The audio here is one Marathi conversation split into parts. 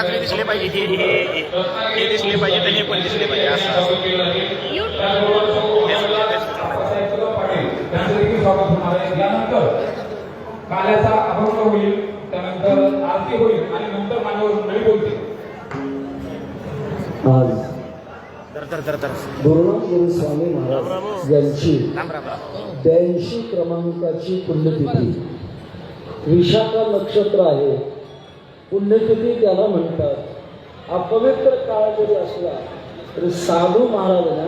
बाजूने दिसले पाहिजे, हे दिसले पाहिजे आणि हे पण दिसले पाहिजे असं काल्याचा अभंग होईल, त्यानंतर आरती होईल आणि नंतर मान्यवर मंडळी बोलतील. आज गुरु स्वामी महाराज यांची 82 क्रमांकाची पुण्यतिथी, विशाखा नक्षत्र आहे. पुण्यतिथी त्याला म्हणतात. अपवित्र काळ जरी असला तरी साधू महाराजांना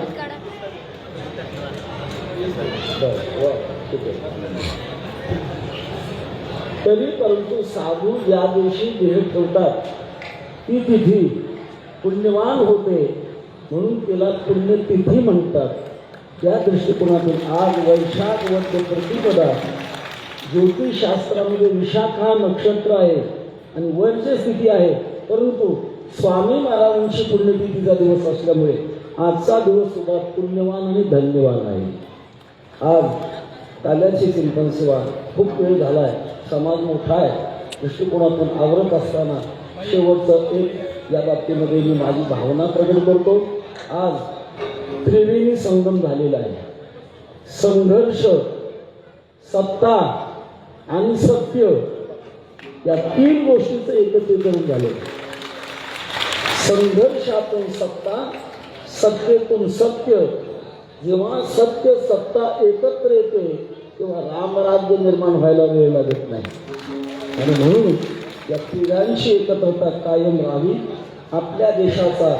तरी परंतु साधू ज्या दिवशी देह ठेवतात ती तिथी पुण्यवान होते, म्हणून तिला पुण्यतिथी म्हणतात. त्या दृष्टिकोनातून आज वैशाख वद्य प्रतिपदा ज्योतिषशास्त्रामध्ये विशाखा नक्षत्र आहे आणि वरची स्थिती आहे, परंतु स्वामी महाराजांची पुण्यतिथीचा दिवस असल्यामुळे आजचा दिवस सुद्धा पुण्यवान आणि धन्यवान आहे. आज काल्याची चिंतन सेवा खूप वेळ झाला आहे, समाज मोठा आहे, दृष्टिकोनातून आवरत असताना शेवटचं एक या बाबतीमध्ये मी माझी भावना प्रकट करतो. आज त्रिवेणी संगम झालेला आहे. संघर्ष, सत्ता आणि सत्य या तीन गोष्टीचं एकत्रीकरण झाले. संघर्षातून सत्ता, सत्तेतून सत्य. जेव्हा सत्य सत्ता एकत्र येते तेव्हा रामराज्य निर्माण व्हायला वेळ लागत नाही. आणि म्हणून या तिघांची एकत्रता कायम राहावी, आपल्या देशाचा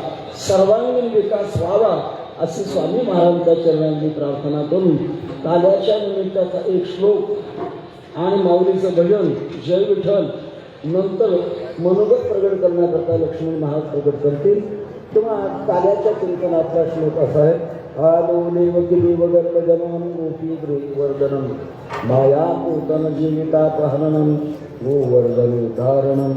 सर्वांगीण विकास व्हावा अशी स्वामी महाराजांच्या चरणांनी प्रार्थना करून काल्याच्या निमित्ताचा एक श्लोक आणि माऊलीचं भजन जय विठ्ठल नंतर मनोगत प्रगट करण्याकरता लक्ष्मण महाराज प्रगट करतील. तेव्हा काल्याच्या चिंतनातला श्लोक असा आहे. आलोले वगिरी वगर्भ जनम गोपी वर्धनम माया पूतन जीविता प्रहरणम गोवर्धन धारणम